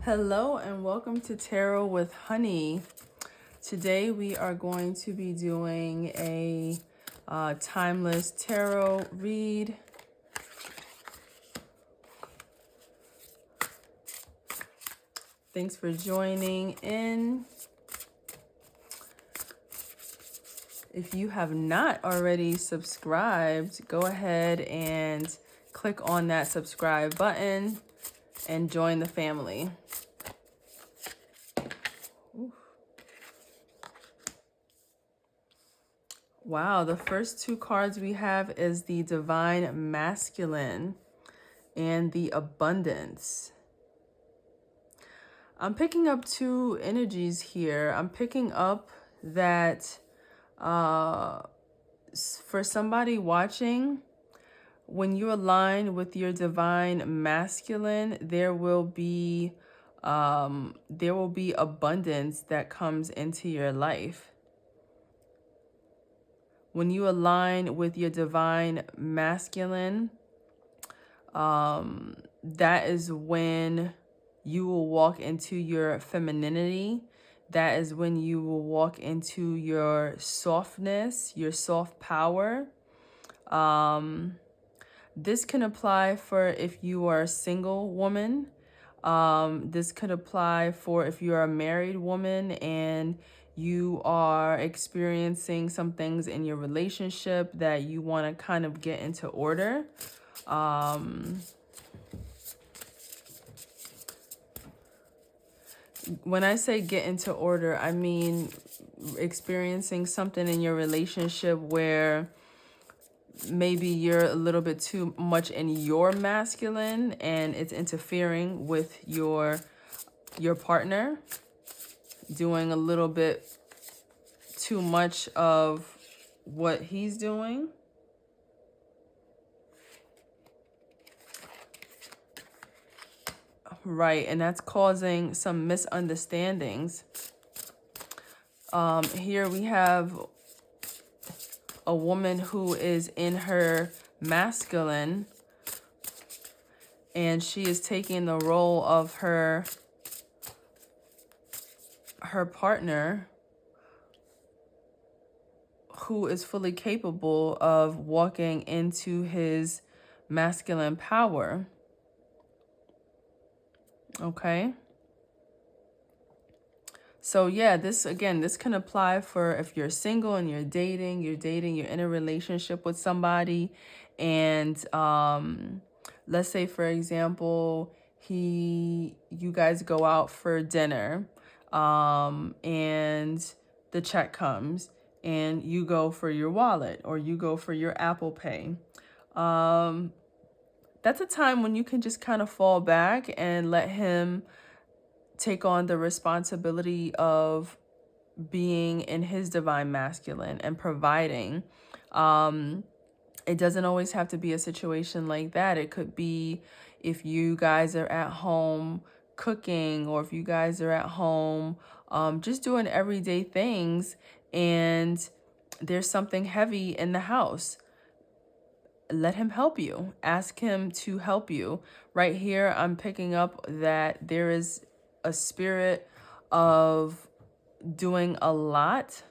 Hello and welcome to Tarot with Honey. Today we are going to be doing a timeless tarot read. Thanks for joining in. If you have not already subscribed, go ahead and click on that subscribe button and join the family. Wow, the first two cards we have is the Divine Masculine and the Abundance. I'm picking up two energies here. I'm picking up that for somebody watching, when you align with your Divine Masculine, there will be abundance that comes into your life. When you align with your Divine Masculine, that is when you will walk into your femininity. That is when you will walk into your softness, your soft power. This can apply for if you are a single woman. This could apply for if you're a married woman and you are experiencing some things in your relationship that you want to kind of get into order. When I say get into order, I mean experiencing something in your relationship where maybe you're a little bit too much in your masculine and it's interfering with your partner, doing a little bit too much of what he's doing. Right, and that's causing some misunderstandings. Here we have a woman who is in her masculine and she is taking the role of her partner who is fully capable of walking into his masculine power. Okay. So yeah, this can apply for if you're single and you're dating, you're in a relationship with somebody, and let's say for example, you guys go out for dinner, and the check comes and you go for your wallet or you go for your Apple Pay. That's a time when you can just kind of fall back and let him take on the responsibility of being in his Divine Masculine and providing. It doesn't always have to be a situation like that. It could be if you guys are at home cooking, or if you guys are at home just doing everyday things and there's something heavy in the house. Let him help you. Ask him to help you. Right here, I'm picking up that there is a spirit of doing a lot.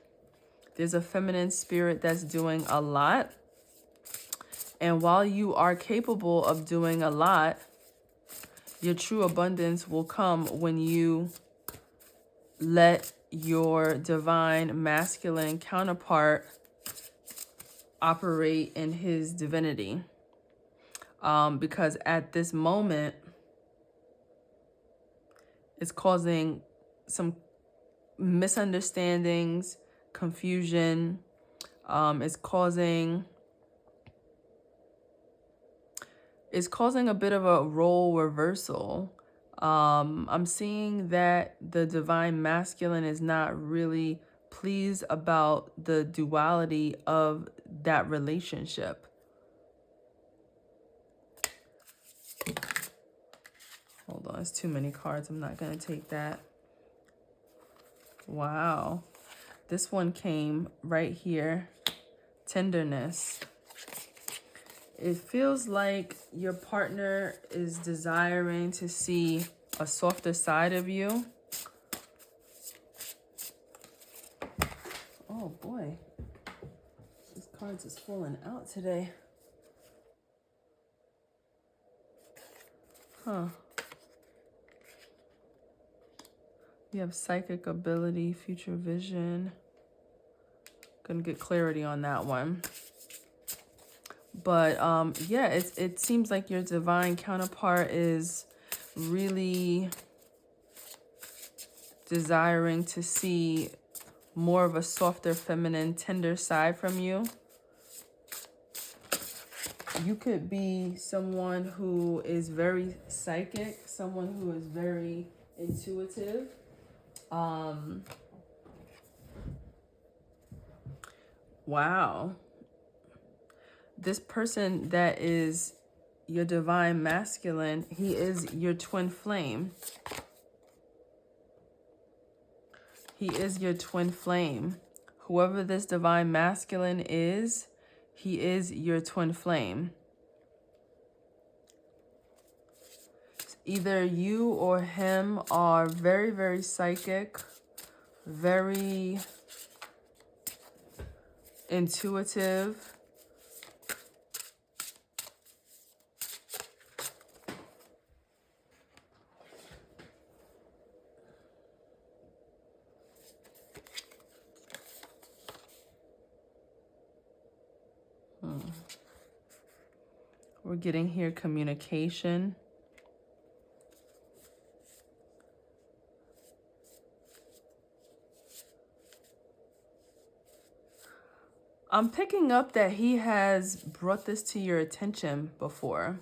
There's a feminine spirit that's doing a lot. And while you are capable of doing a lot, your true abundance will come when you let your Divine Masculine counterpart operate in his divinity. Because at this moment, it's causing some misunderstandings, confusion. It's causing a bit of a role reversal. I'm seeing that the Divine Masculine is not really pleased about the duality of that relationship. Hold on, it's too many cards. I'm not going to take that. Wow. This one came right here. Tenderness. It feels like your partner is desiring to see a softer side of you. Oh boy, these cards is falling out today. Huh. You have psychic ability, future vision. Gonna get clarity on that one. But yeah, it seems like your divine counterpart is really desiring to see more of a softer, feminine, tender side from you. You could be someone who is very psychic, someone who is very intuitive. Wow. This person that is your divine masculine, he is your twin flame. He is your twin flame. Whoever this divine masculine is, he is your twin flame. Either you or him are very, very psychic, very intuitive. We're getting here communication. I'm picking up that he has brought this to your attention before.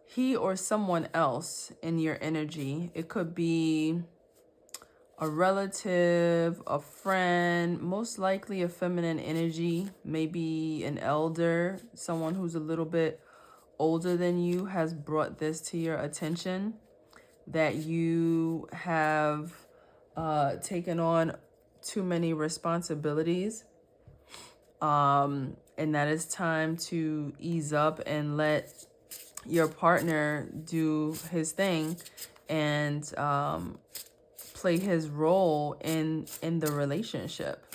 He or someone else in your energy. It could be a relative, a friend, most likely a feminine energy, maybe an elder, someone who's a little bit older than you has brought this to your attention, that you have taken on too many responsibilities, and that it's time to ease up and let your partner do his thing and play his role in the relationship.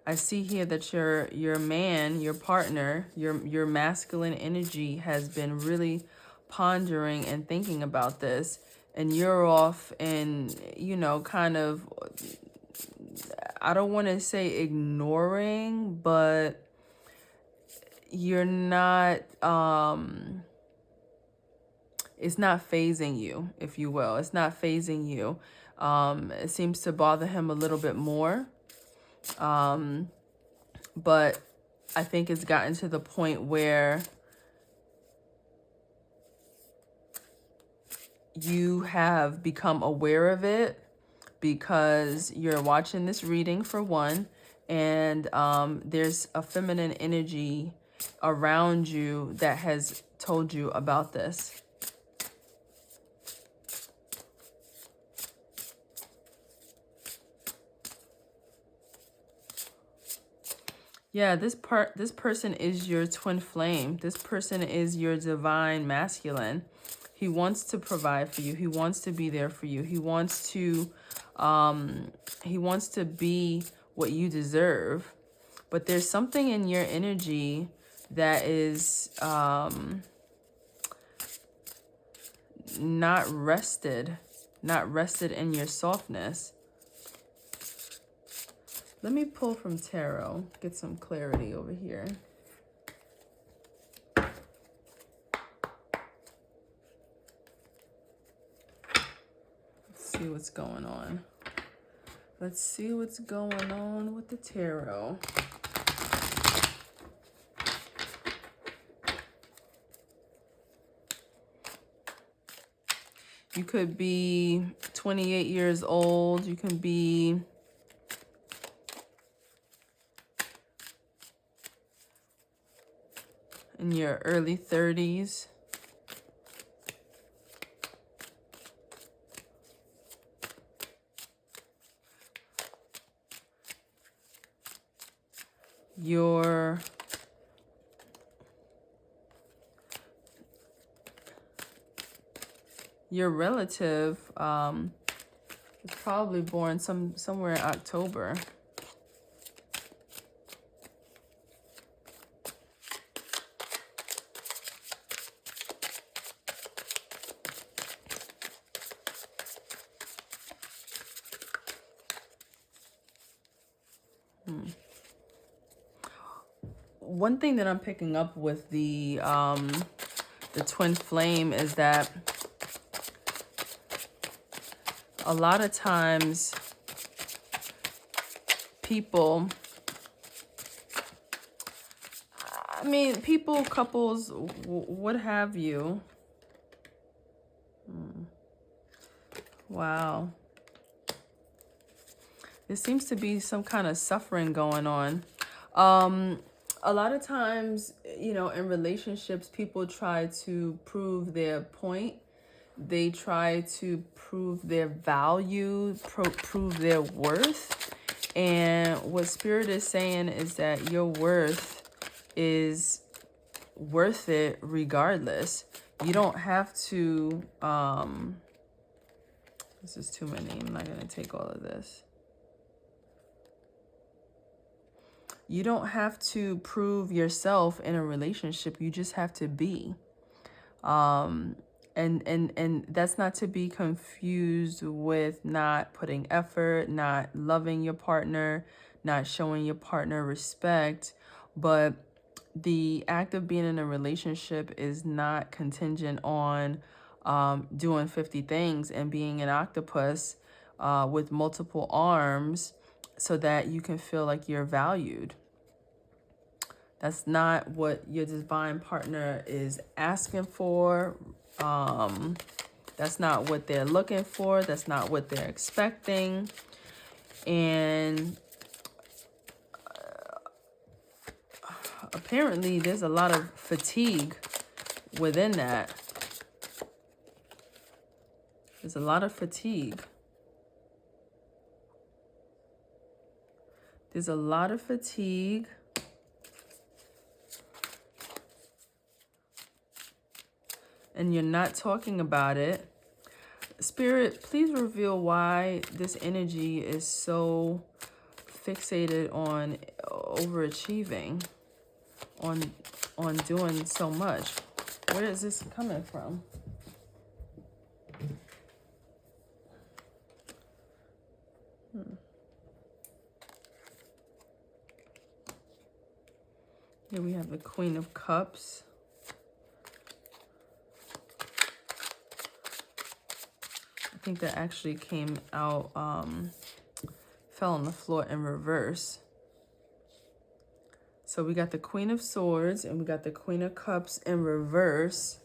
I see here that your man, your partner, your masculine energy has been really pondering and thinking about this, and you're off and, you know, kind of, I don't want to say ignoring, but you're not, it's not phasing you, if you will. It's not phasing you. It seems to bother him a little bit more. But I think it's gotten to the point where you have become aware of it because you're watching this reading, for one, and there's a feminine energy around you that has told you about this. Yeah, this person is your twin flame. This person is your divine masculine. He wants to provide for you. He wants to be there for you. He wants to be what you deserve. But there's something in your energy that is not rested in your softness. Let me pull from tarot, get some clarity over here. Let's see what's going on. Let's see what's going on with the tarot. You could be 28 years old. You can be in your early 30s. You're your relative is probably born somewhere in October. One thing that I'm picking up with the twin flame is that a lot of times people, people, couples, what have you. Wow. There seems to be some kind of suffering going on. A lot of times, in relationships, people try to prove their point. They try to prove their value, prove their worth. And what Spirit is saying is that your worth is worth it regardless. You don't have to, this is too many. I'm not going to take all of this. You don't have to prove yourself in a relationship. You just have to be. And that's not to be confused with not putting effort, not loving your partner, not showing your partner respect. But the act of being in a relationship is not contingent on doing 50 things and being an octopus with multiple arms so that you can feel like you're valued. That's not what your divine partner is asking for. That's not what they're looking for. That's not what they're expecting. And apparently there's a lot of fatigue within that. There's a lot of fatigue. There's a lot of fatigue. And you're not talking about it. Spirit, please reveal why this energy is so fixated on overachieving, on doing so much. Where is this coming from? Here we have the Queen of Cups. I think that actually came out, fell on the floor in reverse. So we got the Queen of Swords and we got the Queen of Cups in reverse.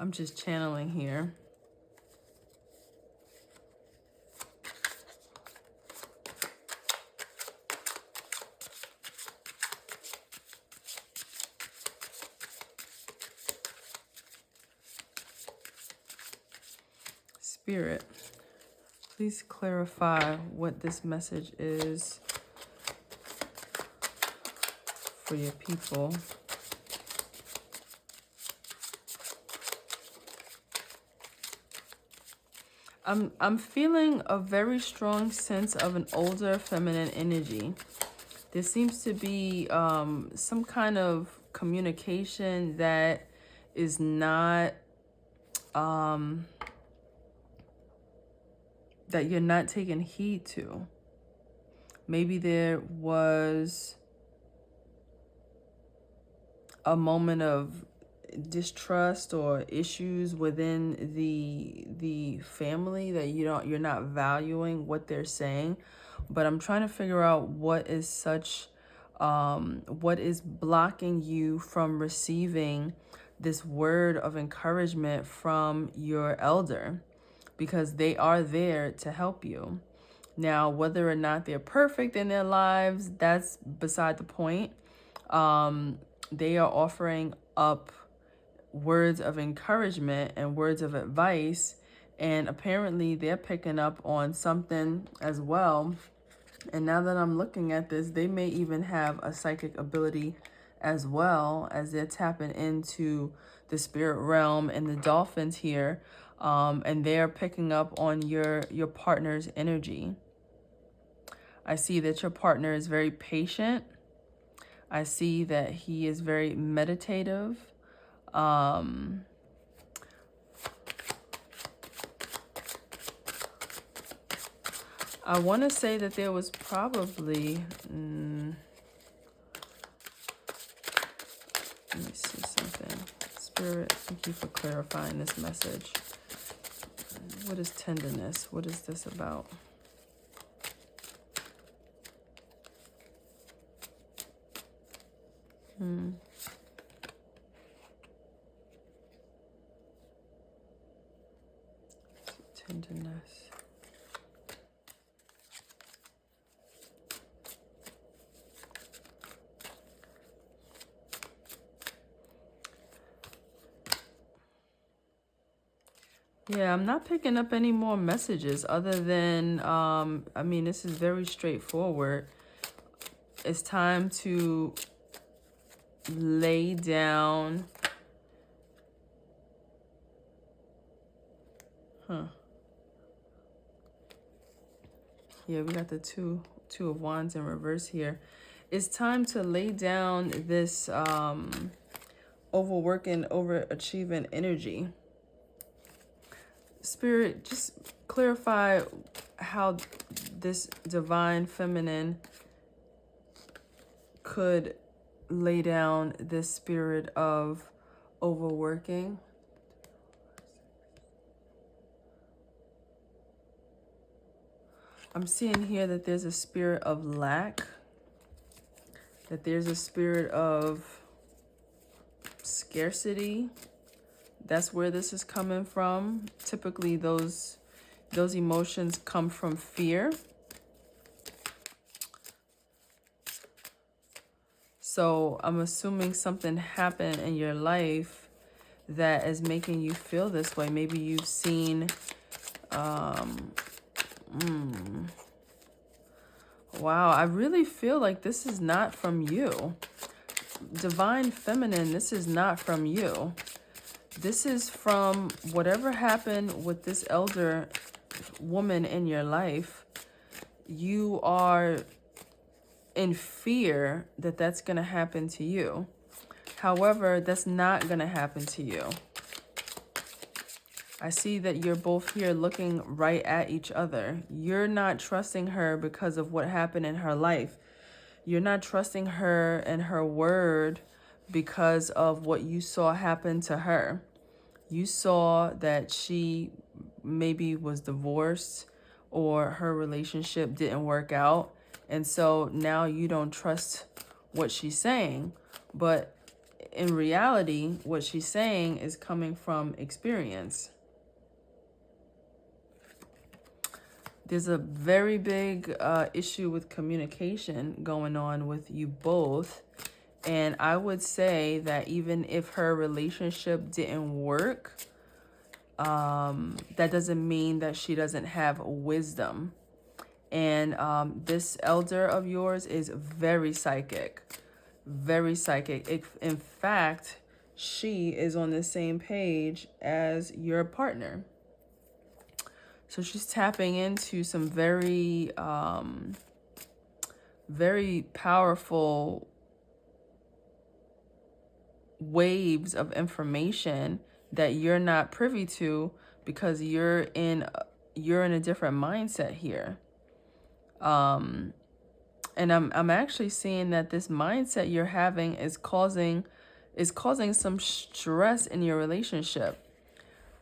I'm just channeling here. Spirit, please clarify what this message is for your people. I'm feeling a very strong sense of an older feminine energy. There seems to be some kind of communication that is not, that you're not taking heed to. Maybe there was a moment of distrust or issues within the family that you're not valuing what they're saying. But I'm trying to figure out what is blocking you from receiving this word of encouragement from your elder, because they are there to help you. Now, whether or not they're perfect in their lives, that's beside the point. They are offering up words of encouragement and words of advice. And apparently they're picking up on something as well. And now that I'm looking at this, they may even have a psychic ability as well, as they're tapping into the spirit realm and the dolphins here. And they're picking up on your partner's energy. I see that your partner is very patient. I see that he is very meditative. I want to say that there was probably, let me see something. Spirit, thank you for clarifying this message. What is tenderness? What is this about? Tenderness. Yeah, I'm not picking up any more messages other than, I mean, this is very straightforward. It's time to lay down. Yeah, we got the two of wands in reverse here. It's time to lay down this overworking, overachieving energy. Spirit, just clarify how this divine feminine could lay down this spirit of overworking. I'm seeing here that there's a spirit of lack, that there's a spirit of scarcity. That's where this is coming from. Typically, those emotions come from fear. So I'm assuming something happened in your life that is making you feel this way. Maybe you've seen, wow, I really feel like this is not from you. Divine feminine, this is not from you. This is from whatever happened with this elder woman in your life. You are in fear that that's going to happen to you. However, that's not going to happen to you. I see that you're both here looking right at each other. You're not trusting her because of what happened in her life. You're not trusting her and her word because of what you saw happen to her. You saw that she maybe was divorced or her relationship didn't work out. And so now you don't trust what she's saying. But in reality, what she's saying is coming from experience. There's a very big issue with communication going on with you both. And I would say that even if her relationship didn't work, that doesn't mean that she doesn't have wisdom. And this elder of yours is very psychic, very psychic. In fact, she is on the same page as your partner. So she's tapping into some very, very powerful waves of information that you're not privy to because you're in a different mindset here. And I'm actually seeing that this mindset you're having is causing some stress in your relationship.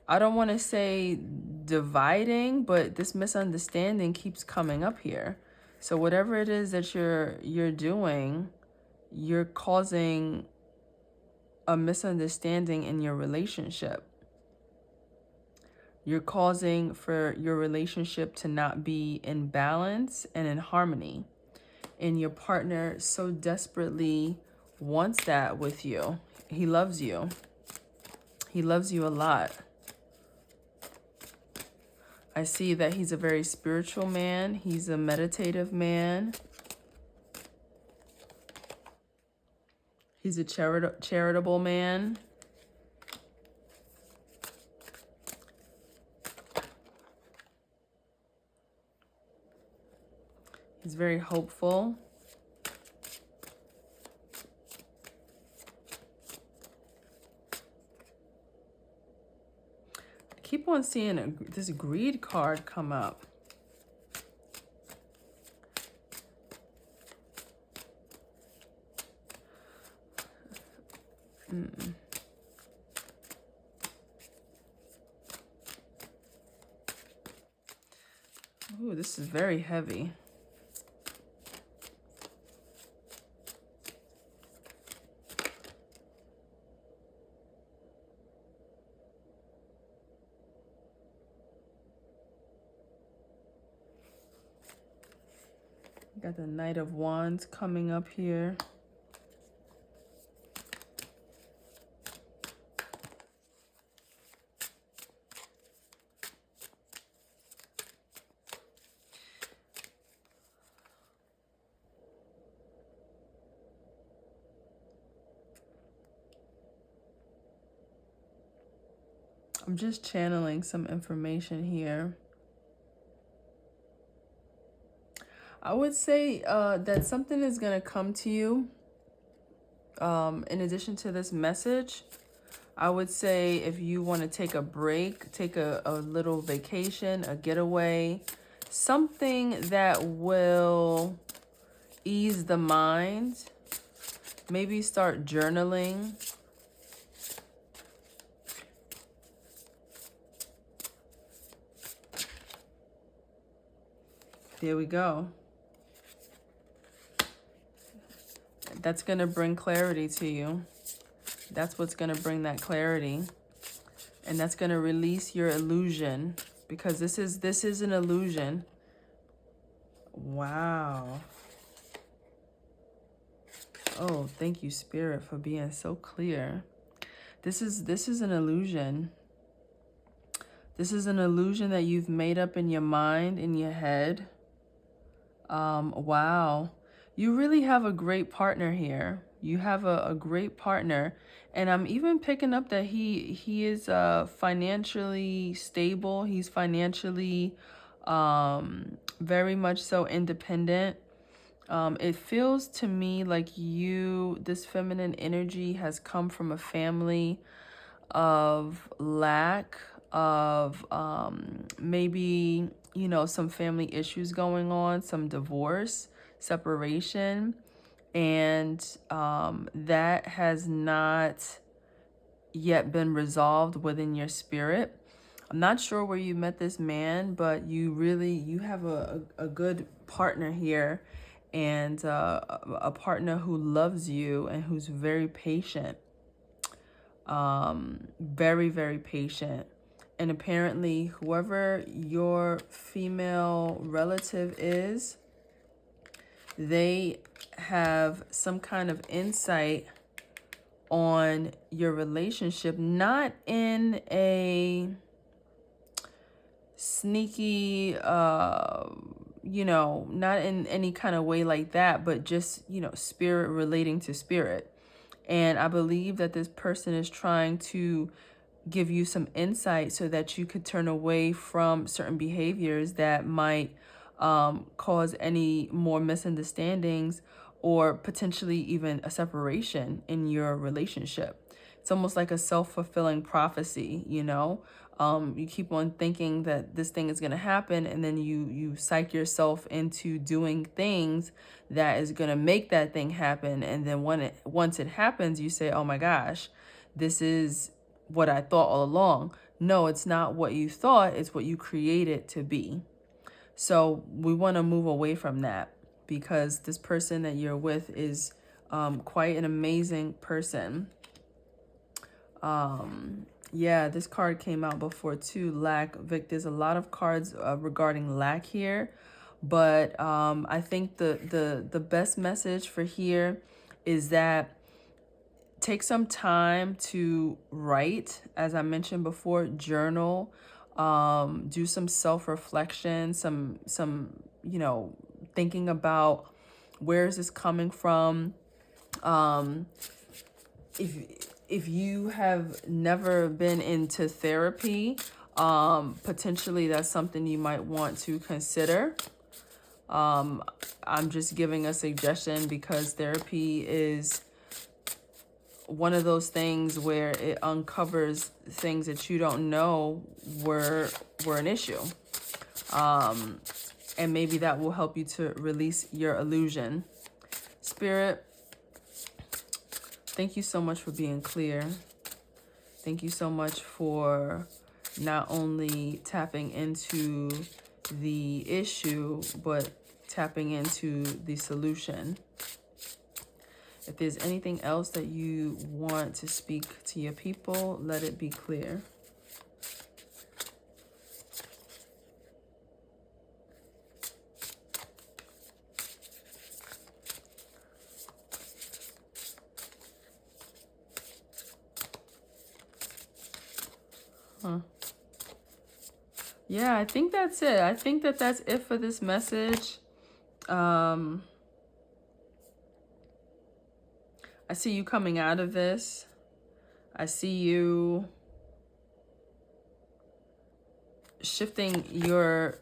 I don't want to say dividing, but this misunderstanding keeps coming up here. So whatever it is that you're doing, you're causing a misunderstanding in your relationship. You're causing for your relationship to not be in balance and in harmony. And your partner so desperately wants that with you. He loves you. He loves you a lot. I see that he's a very spiritual man. He's a meditative man. He's a charitable man. He's very hopeful. I keep on seeing this greed card come up. Ooh, this is very heavy. Got the Knight of Wands coming up here. I'm just channeling some information here. I would say that something is going to come to you. In addition to this message, I would say if you want to take a break, take a little vacation, a getaway, something that will ease the mind. Maybe start journaling. There we go. That's going to bring clarity to you. That's what's going to bring that clarity. And that's going to release your illusion, because this is an illusion. Wow. Oh, thank you, Spirit, for being so clear. This is an illusion. This is an illusion that you've made up in your mind, in your head. Wow. You really have a great partner here. You have a great partner. And I'm even picking up that he is financially stable. He's financially very much so independent. It feels to me like this feminine energy has come from a family of lack, of maybe, some family issues going on, some divorce, separation, and that has not yet been resolved within your spirit. I'm not sure where you met this man, but you have a good partner here, and a partner who loves you and who's very patient. Very, very patient. And apparently whoever your female relative is, they have some kind of insight on your relationship, not in a sneaky, not in any kind of way like that, but just, spirit relating to spirit. And I believe that this person is trying to give you some insight so that you could turn away from certain behaviors that might cause any more misunderstandings or potentially even a separation in your relationship. It's almost like a self-fulfilling prophecy, you keep on thinking that this thing is going to happen, and then you psych yourself into doing things that is going to make that thing happen. And then once it happens, you say, oh my gosh, this is what I thought all along. No, it's not what you thought. It's what you created to be. So we want to move away from that, because this person that you're with is quite an amazing person. Yeah, this card came out before too, lack. Vic, there's a lot of cards regarding lack here, but I think the best message for here is that take some time to write, as I mentioned before, journal, do some self-reflection, some, thinking about where is this coming from. If you have never been into therapy, potentially that's something you might want to consider. I'm just giving a suggestion because therapy is one of those things where it uncovers things that you don't know were an issue. And maybe that will help you to release your illusion. Spirit, thank you so much for being clear. Thank you so much for not only tapping into the issue, but tapping into the solution. If there's anything else that you want to speak to your people, let it be clear. Yeah, I think that's it. I think that that's it for this message. I see you coming out of this. I see you shifting your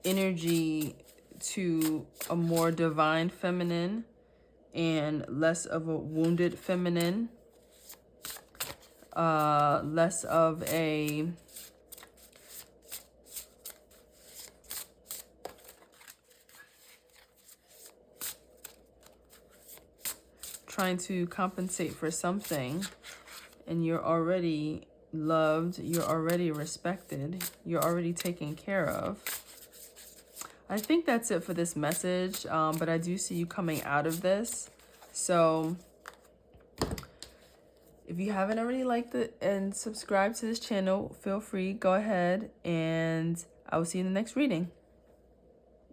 energy to a more divine feminine and less of a wounded feminine. Less of a trying to compensate for something, and you're already loved, you're already respected, you're already taken care of. I think that's it for this message, but I do see you coming out of this. So if you haven't already liked it and subscribed to this channel, feel free, go ahead, and I will see you in the next reading.